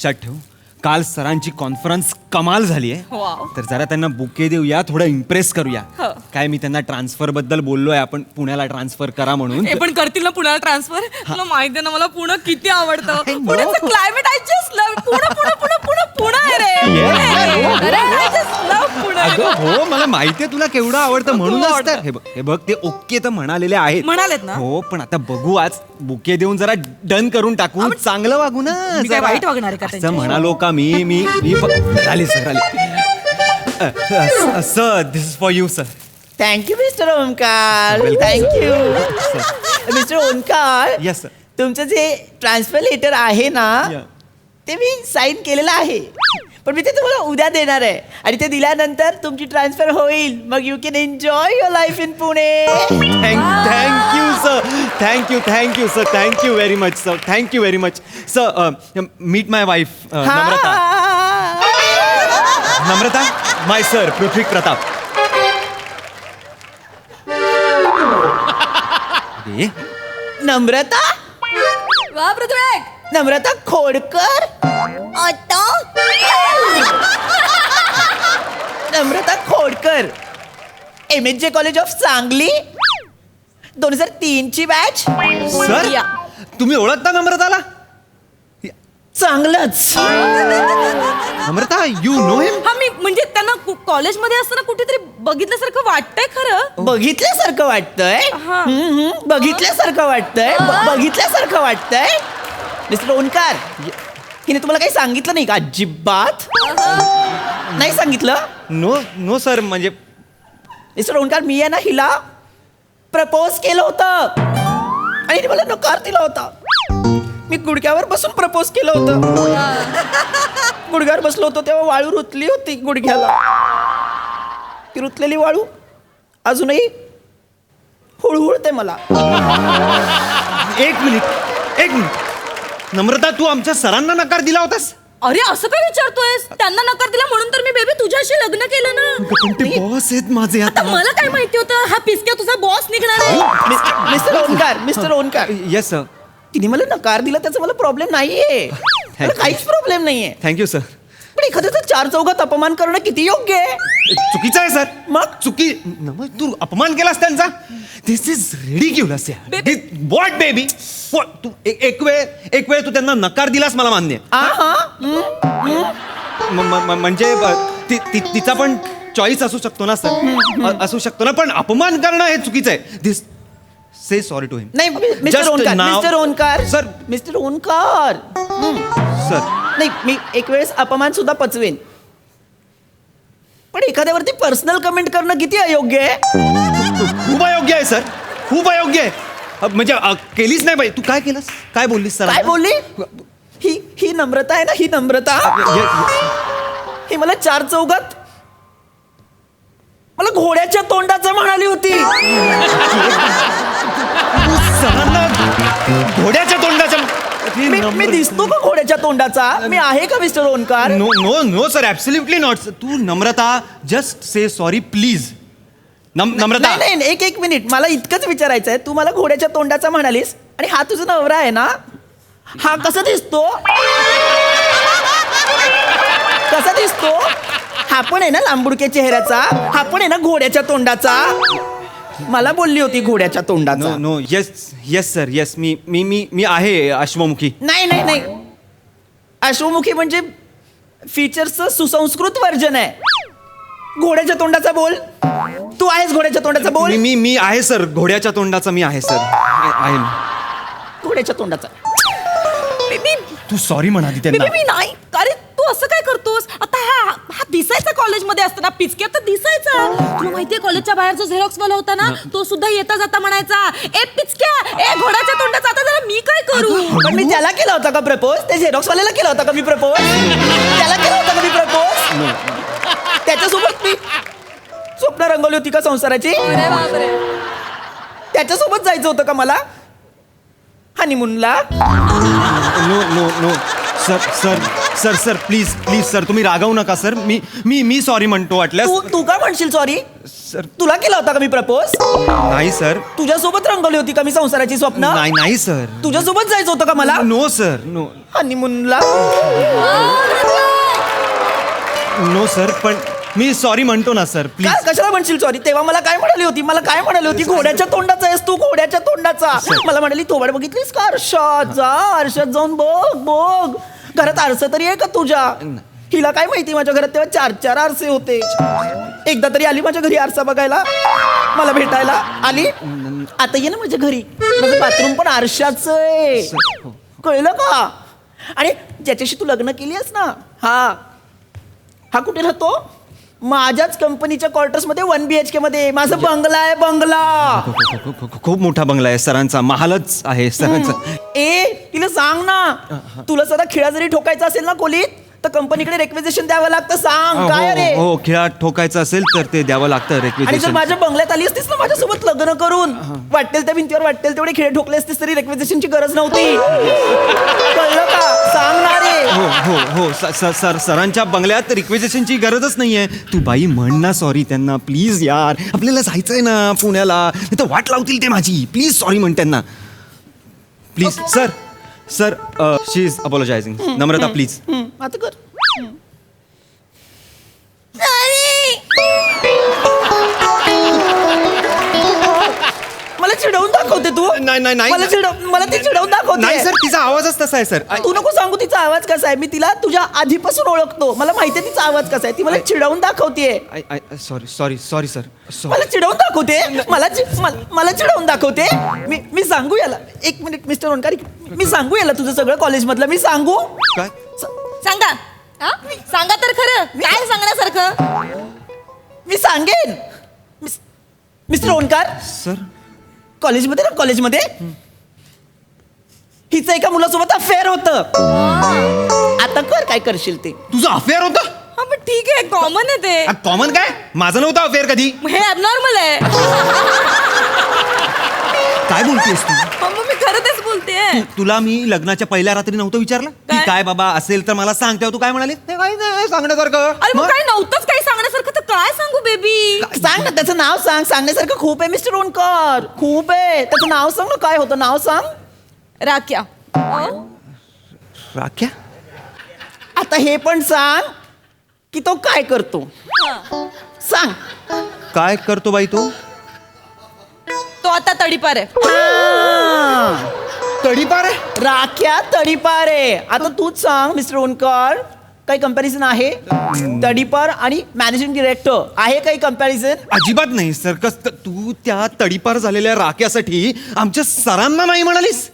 लक्षात ठेव, काल सरांची कॉन्फरन्स कमाल झाली आहे. वाव. तर जरा त्यांना बुके देऊया, थोडं इम्प्रेस करूया. हो. काय मी त्यांना ट्रान्सफर बद्दल बोललोय, आपण पुण्याला ट्रान्सफर करा म्हणून. हे पण करतील ना पुण्याला ट्रान्सफर. तुला माहिती आहे ना मला पुणे किती आवडतं. I know. पुण्याचं climate I just love. Pune Pune Pune Pune Pune आहे रे. Yes. अरे आय जस्ट लव्ह पुणे. अगं हो, मला माहितीये तुला केवढं आवडतं, म्हणूनच तर. आवडतं. हे बघ ते ओके तर म्हणालेले आहेत. म्हणालेत ना? हो, पण आता बघू, आज बुके देऊन जरा डन करून टाकू, चांगलं वागू ना. मी काय जरा. वाईट वागणार आहे का असं त्यांच्याशी? म्हणालो का मी आले सर, आले sir. This is for you sir. Thank you mister Omkar, Welcome, thank you mister Omkar. Yes sir. तुमचं जे ट्रान्सफर लेटर आहे ना, Yeah. ते मी साईन केलेलं आहे, पण मी ते तुम्हाला उद्या देणार आहे. आणि ते दिल्यानंतर तुमची ट्रान्सफर होईल. मग you can enjoy your life in Pune. Thank you sir, thank you sir, thank you very much sir, thank you very much sir. Meet my wife Namrata. Namrata, my sir Prithvi Pratap. अरे, नम्रता वा पृथ्वी. नम्रता खोडकर. आता नम्रता खोडकर, MSJ कॉलेज ऑफ सांगली, 2003 ची बॅच. सर या. तुम्ही ओळखता नम्रताला? चांगलंच. नम्रता, यू नो हिम? हा मी म्हणजे त्यांना कॉलेजमध्ये असताना कुठेतरी बघितल्यासारखं वाटतंय खरं. बघितल्यासारखं वाटतंय. हा. बघितल्यासारखं वाटतंय. बघितल्यासारखं वाटतंय. मिस्टर ओंकार, हिने तुम्हाला काही सांगितलं नाही का? अजिबात नाही सांगितलं. नो सर, म्हणजे मिस्टर ओंकार, मी आहे ना हिला प्रपोज केलं होतं आणि हिने मला नकार दिला होता. मी गुडघ्यावर बसून प्रपोज केलं होतं. गुडघ्यावर बसलो होतो तेव्हा वाळू रुतली होती गुडघ्याला. ती रुतलेली वाळू अजूनही हुळहुळते मला. एक मिनिट नम्रता, तू आमच्या सरांना नकार दिला होतास? अरे असं काय विचारतोयस? त्यांना नकार दिला म्हणून तर मी बेबी तुझ्याशी लग्न केलं ना. पण ते बॉस आहेत माझे आता आता. मला काय माहिती होतं हा पिसक्या तुझा बॉस निघणार आहे. Mister Omkar, yes sir. तिने मला नकार दिला त्याचा मला प्रॉब्लेम नाहीये. मला काहीच प्रॉब्लेम नाहीये. Thank you sir. पण एखाद्याचा चार चौघात अपमान करणं किती योग्य आहे? चुकीचं आहे सर. मग तू अपमान केलास त्यांचा. This is ridiculous. Baby. What baby? तू एक वेळ तू त्यांना नकार दिलास, मला मान्य आहे. म्हणजे तिचा पण चॉईस असू शकतो ना सर, असू शकतो ना, पण अपमान करणं हे चुकीचं आहे. This say sorry to him. नाही mister Just Omkar, now- mister Omkar, Sir. Mister Omkar. Sir नाही, मी एक वेळेस अपमान सुद्धा पचवेन, पण एखाद्यावरती पर्सनल कमेंट करणं किती अयोग्य आहे. खूप अयोग्य आहे सर, खूप अयोग्य आहे. म्हणजे केलीच नाही पाहिजे. तू काय केलंस? काय बोललीस सर? काय बोलली? ही नम्रता आहे ना, ही नम्रता, ही मला चार चौघात मला घोड्याच्या तोंडाचं म्हणाली होती. सरांना घोड्याच्या तोंडाच्या. मी दिसतो का घोड्याच्या तोंडाचा? मी आहे का mister Omkar? No sir, absolutely not. तू Namrata, just say sorry please. Namrata, नाही नाही, एक मिनिट, मला इतकंच विचारायचं आहे. तू मला घोड्याच्या तोंडाचा म्हणालीस आणि हा तुझा नवरा आहे ना, हा कसा दिसतो? कसा दिसतो? हा पण आहे ना लांबुडक्या चेहऱ्याचा, हा पण आहे ना घोड्याच्या तोंडाचा. मला बोलली होती घोड्याच्या तोंडाचा. No yes sir, yes. मी आहे अश्वमुखी. नाही, अश्वमुखी म्हणजे फीचर्सचं सुसंस्कृत वर्जन आहे. घोड्याच्या तोंडाचा बोल. तू आहेस घोड्याच्या तोंडाचा बोल. मी आहे सर, घोड्याच्या तोंडाचा मी आहे सर, आहे. घोड्याच्या तोंडाचा. तू सॉरी म्हणाली त्यांना. बेबी मी नाही. अरे तू असं काय करतोस? आता हा दिसायचा कॉलेजमध्ये असताना पिचक्या तर दिसायचा. तुला माहितीये कॉलेजच्या बाहेर जो झेरॉक्स वाला होता ना, तो सुद्धा येता जाता म्हणायचा, ए पिचक्या, ए घोड्याच्या तोंडाचा. आता जरा मी काय करू? पण मी त्याला केला होता का प्रपोज? त्या झेरॉक्स वाल्याला केला होता का मी प्रपोज? त्याला केला होता का मी प्रपोज? त्याच्यासोबत मी स्वप्न रंगवली होती का संसाराची? अरे बापरे. त्याच्यासोबत जायचं होतं का मला हनीमूनला? नो सर प्लीज सर, तुम्ही रागवू नका सर. मी सॉरी म्हणतो वाटल्यास. तू का म्हणशील सॉरी? सर तुला केला होता का मी प्रपोज? नाही सर. तुझ्यासोबत रंगवली होती का मी संसाराची स्वप्न? नाही सर. तुझ्यासोबत जायचं होतं का मला? No sir, no. हनीमूनला. नो सर, पण मी सॉरी म्हणतो ना सर, प्लीज. काय कशाला म्हणशील सॉरी? तेव्हा मला काय म्हणाली होती? घोड्याच्या तोंडाचा आहेस तू, घोड्याच्या तोंडाचा. मला म्हणाली थोबाड बघितलीस का आरशात? जा आरशात जाऊन बघ. घरात आरसा तरी आहे का तुझ्या? हिला काय माहिती, माझ्या घरात तेव्हा 4 आरसे होते. एकदा तरी आली माझ्या घरी आरसा बघायला, मला भेटायला आली. आता ये ना माझ्या घरी, माझं बाथरूम पण आरशाच आहे, कळलं का? आणि ज्याच्याशी तू लग्न केली आहेस ना, हा कुठे राहतो? माझ्याच कंपनीच्या क्वार्टर्स मध्ये 1 BHK मध्ये. माझा बंगला आहे, बंगला. खूप मोठा बंगला आहे सरांचा, महालच आहे सरांचा. तिला सांग ना, तुला सदा खिळा जरी ठोकायचा असेल ना खोलीत, तर कंपनीकडे रेक्विजिशन द्यावं लागतं. सांग काय रे? हो, खिळा ठोकायचा असेल तर ते द्यावं लागतं आणि जर रेक्विजिशन. माझ्या बंगल्यात आली असतीस ना माझ्यासोबत लग्न करून, वाटेल त्या भिंतीवर वाटेल तेवढे खिळे ठोकले असतीस तरी रेक्विजिशनची गरज नव्हती. कळलं का? सांग ना रे. हो, सरांच्या बंगल्यात रिक्वेजिशनची गरजच नाहीये. तू बाई म्हण ना सॉरी त्यांना, प्लीज यार. आपल्याला जायचंय ना पुण्याला, नाही तर वाट लावतील ते माझी. प्लीज सॉरी म्हण त्यांना, please. Sir she is apologising. Namrata please. आता कर. मला चिडवून दाखवते तू. नाही. मला ती चिडवून दाखवते. नाही सर, तिचा आवाजच तसा आहे सर. तू नको सांगू तिचा आवाज कसा आहे. मी तिला तुझ्या आधीपासून ओळखतो. मला माहितीये तिचा आवाज कसा आहे. ती मला चिडवून दाखवतेय. Sorry sir. मला चिडवून दाखवते. मला चिडवून दाखवते. मी सांगू याला. 1 मिनिट मिस्टर ओंकार, मी सांगू याला तुझं सगळं कॉलेजमधलं. मी सांगू काय? सांगा. सांगा तर खरं, काय सांगण्यासारखं? मी सांगेन. मिस्टर ओंकार, सर कॉलेजमध्ये हिचं एका मुलासोबत अफेअर होतं. आता कर काय करशील ते. तुझं अफेअर होतं? हा पण ठीक आहे, कॉमन आहे ते. कॉमन काय? माझं नव्हतं अफेअर कधी. हे ॲबनॉर्मल आहे. काय बोलतेस तू? मग मी खरं तेच बोलतेय. तुला मी लग्नाच्या पहिल्या रात्री नव्हतं विचारलं की काय बाबा असेल तर मला सांग, तेव्हा तू काय म्हणाली? नाही सांगण्यासारखं. अरे मग काय नव्हतंच काही सांगण्यासारखं, तर काय सांगू बेबी? सांग ना, त्याचं नाव सांग. सांगण्यासारखं खूप आहे मिस्टर ओंकार, खूप आहे. त्याचं नाव सांग ना, काय होतं नाव सांग. राख्या. राख्या? आता हे पण सांग की तो काय करतो. सांग. काय करतो बाई तो? तो आता तडीपार आहे. तडीपार आहे? राख्या तडीपार आहे. आता तूच सांग मिस्टर ओंकार, काही कंपॅरिझन आहे? तडीपार आणि मॅनेजिंग डिरेक्टर आहे काही कंपॅरिझन? अजिबात नाही सर. तू त्या तडीपार झालेल्या राख्यासाठी आमच्या सरांना नाही म्हणालीस?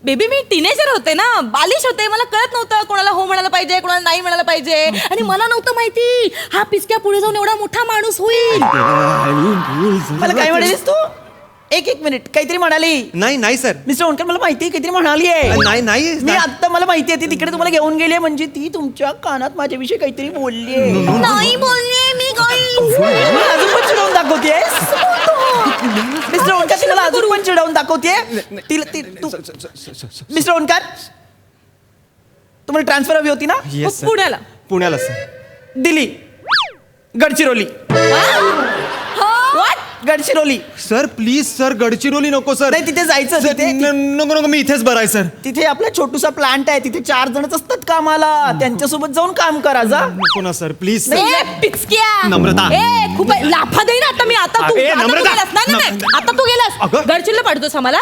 बेबी मी टीनेजर होते ना, बालिश होते. मला कळत नव्हतं कोणाला हो म्हणायला पाहिजे, कोणाला नाही म्हणायला पाहिजे. आणि मला नव्हतं माहिती हा पिचक्या पुढे जाऊन एवढा मोठा माणूस होईल. मला काय म्हणालीस तू? एक मिनिट, काहीतरी म्हणाली. नाही सर. मिस्टर ओंकार, मला माहिती आहे काहीतरी म्हणाली आहे. नाही मी आता मला माहिती आहे ती तिकडे तुम्हाला घेऊन गेली आहे, म्हणजे ती तुमच्या कानात माझ्याविषयी काहीतरी बोलली आहे. नाही बोलले मी काही. अजून पण चिडवून दाखवतेस मिस्टर ओंकार. ती मला अजून पण चिडवून दाखवते. मिस्टर ओंकार, तुम्हाला ट्रान्सफर हवी होती ना? येस पुण्याला. पुण्याला सर. दिली. Gadchiroli. Gadchiroli. Sir please sir, Gadchiroli नको सर. नाही, तिथे जायचं. सर, नको मी इथेच बराय सर. तिथे आपला छोटूसा प्लांट आहे, तिथे 4 जणच असतात कामाला. त्यांच्यासोबत जाऊन काम करा जा. नको ना सर, प्लीज सर. ए पिचक्या. नम्रता. ए खूप लाफा देईन आता मी. आता तू नम्रता. गेलास. नाही आता तू गेलास. अगं. गडचिरोली पाठवतोस आम्हाला?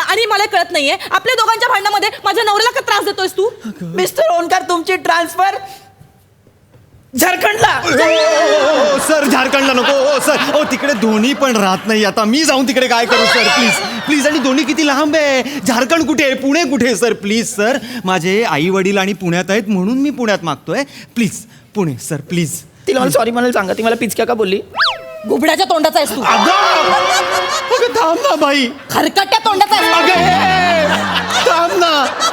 आणि मला कळत नाहीये आपल्या दोघांच्या भांडणामध्ये माझ्या नवऱ्याला का त्रास देतोयस तू? मिस्टर ओंकार, तुमची ट्रान्सफर झारखंडला. सर झारखंडला नको सर. तिकडे दोन्ही पण राहत नाही. आता मी जाऊन तिकडे काय करू सर? प्लीज. आणि दोन्ही किती लांब आहे. झारखंड कुठे आहे, पुणे कुठे आहे सर? प्लीज सर, माझे आई वडील आणि पुण्यात आहेत म्हणून मी पुण्यात मागतोय. Please Pune sir, please. तिला मला सॉरी म्हणायला सांगा. ती मला पिचक्या का बोलली? घुबडाच्या तोंडाचा आहेस तू. अगं थांब ना बाई. खरकट्या तोंडाचा आहेस.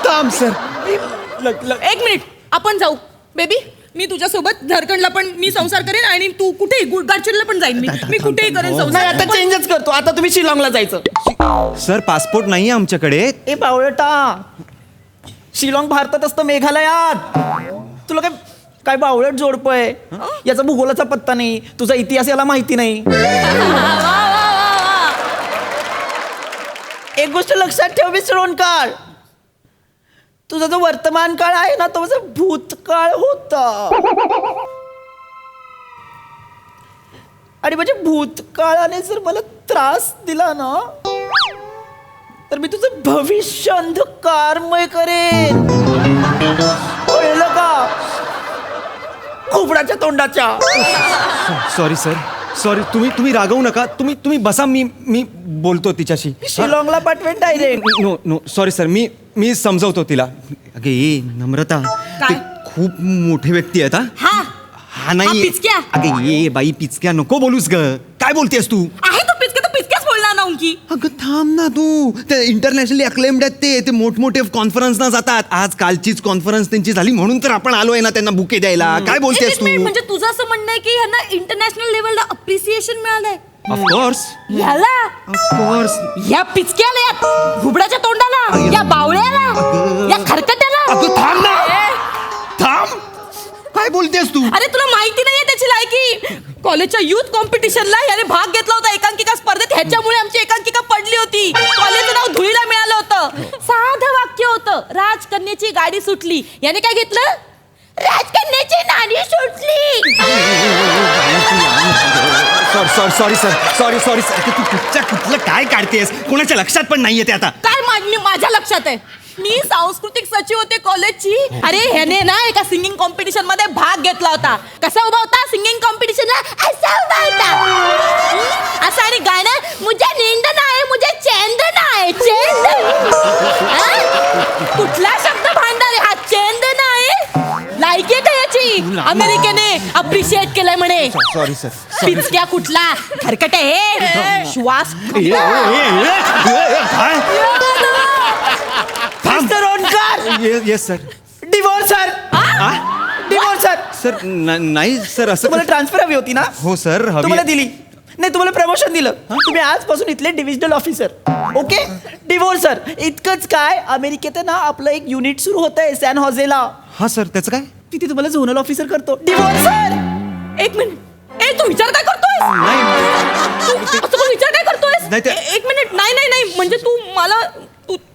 थांब सर. 1 मिनिट, आपण जाऊ बेबी. मी तुझ्यासोबत झारखंडला पण मी संसार करेन आणि तू कुठेही गडचिरोलीला पण जाईन. मी कुठेही करेन नाही, संसार. आता चेंजच करतो. आता तुम्ही शिलाँगला जायचं. सर पासपोर्ट नाही आमच्याकडे. ए बावळटा, शिलाँग भारतात असतं, मेघालयात. तुला काय बावळट जोडप आहे. याचा भूगोलाचा पत्ता नाही, तुझा इतिहास याला माहिती नाही. एक गोष्ट लक्षात ठेव मिस्टर ओंकार, तुझा जो वर्तमान काळ आहे ना तो माझा भूतकाळ होता. आणि म्हणजे भूतकाळाने जर मला त्रास दिला ना तर मी तुझं भविष्य अंधकारमय करेन. कळलं का? खोबडाच्या तोंडाच्या. Sorry sir, sorry. तुम्ही रागवू नका. तुम्ही बसा. मी बोलतो तिच्याशी. शिलाँगला पाठवेन डायरेक्ट. No sorry sir. मी समजवतो तिला. अगे नम्रता, काय? ते खूप मोठे व्यक्ती आहेत. हा हा नाही. पिचक्या. अगे ये बाई, पिचक्या नको बोलूस ग. काय बोलतेस तू? आहे तो पिचक्या, तो पिचक्याच बोलणार ना उंकी. अगं थांब ना तू. ते इंटरनॅशनली अक्लेम्ड आहेत. ते मोठमोठे कॉन्फरन्सना जातात. आज कालचीच कॉन्फरन्स त्यांची झाली म्हणून तर आपण आलोय ना त्यांना बुके द्यायला. काय बोलतेस एक मिनिट, तू? म्हणजे तुझं असं म्हणणं आहे की ह्यांना इंटरनॅशनल लेवलला अप्रिसिएशन मिळालंय? ऑफकोर्स ह्याला, ऑफकोर्स. या पिचक्याला, या घुबडाच्या तोंडाला, या बावळ्याला, या खरकट्याला. अगं थांब ना. थांब. काय बोलतेस तू? अरे तुला माहिती नाहीये त्याची लायकी. कॉलेजच्या युथ कॉम्पिटिशनला याने भाग घेतला होता एकांकिका स्पर्धेत. ह्याच्यामुळे आमची एकांकिका पडली होती. कॉलेजचं नाव धुळीला मिळालं होतं. साधं वाक्य होतं, राजकन्याची गाडी सुटली. याने काय घेतलं? राजकन्याची नाणी सुटली. Sorry sir. तू कुठलं काय काढतेस? कोणाच्या लक्षात पण नाहीये ते आता. काय माझ्या लक्षात आहे. मी सांस्कृतिक सचिव होते कॉलेजची. अरे ह्याने ना एका सिंगिंग कॉम्पिटिशन मध्ये भाग घेतला होता. कसा उभा होता सिंगिंग कॉम्पिटिशनला? असा उभा होता. असं. आणि गाणं मुझे नींद नाही, मुझे चैन नाही. चैन कुठला शब्द भांडार हा? चैन नाही. लायकी आहे का याची? अमेरिकेने अप्रिशिएट केलंय म्हणे. Sorry sir. पिचक्या कुठला? खरकट आहे. श्वास mister Omkar. Yes sir. Divorce sir. Divorce sir. Sir नाही सर, असं तुम्हाला ट्रान्सफर हवी होती ना? हो सर, हवी. तुम्हाला दिली नाही, तुम्हाला प्रमोशन दिलं. तुम्ही आजपासून इथले divisional officer. Okay. Divorce sir. इतकंच काय, अमेरिकेत ना आपलं एक युनिट सुरू होत आहे सॅन होजेला. हा सर, त्याचं काय? तिथे तुम्हाला झोनल ऑफिसर करतो. Divorce sir. एक मिनिट. ए तू विचार काय करतोय? असं पण विचार काय करतोयस? नाही ते- एक मिनिट. नाही म्हणजे तू मला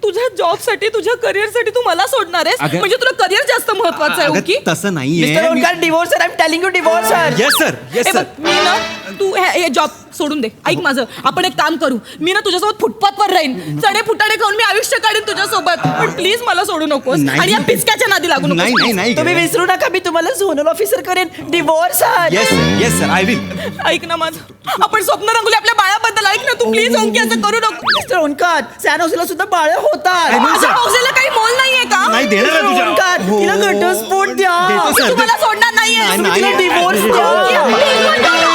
तुझ्या जॉब साठी, तुझ्या करिअर साठी तू मला सोडणार आहेस? अगं- म्हणजे तुला करिअर जास्त महत्वाचं आहे. अगं, ओके. तसं नाहीये. Mister Omkar, divorce sir. I am telling you divorce sir. Yes sir. Yes uh sir. बघ, मी ना तू हे जॉब सोडून दे. ऐक माझं. आपण एक काम करू. मी ना तुझ्यासोबत फुटपाथवर राहीन. चणे फुटाणे खाऊन मी आयुष्य काढीन तुझ्यासोबत. पण प्लीज मला सोडू नकोस. नाही. आणि या पिचक्याच्या नादी लागू नाही नकोस. नाही नाही. तुम्ही विसरू नका, मी तुम्हाला झोनल ऑफिसर करेन. Divorce sir. Yes sir, I will. ऐक ना माझं. आपण स्वप्न रंगवले आपल्या बाळाबद्दल. ऐक ना तू प्लीज. ओंकी असं करू नको. मिस्टर ओंकार, सॅन होजेला सुद्धा बाळ होतात. I know, माझ्या sir. पावसाला काही मोल नाहीये का? नाही देणार मिस्टर आहे तुझ्या. ओंकार, हो. तिला घटस्फोट द्या. देतो, मी sir. तुम्हाला सोडणार नाहीये. नाही, तिला नाही. डिवोर्स द्या.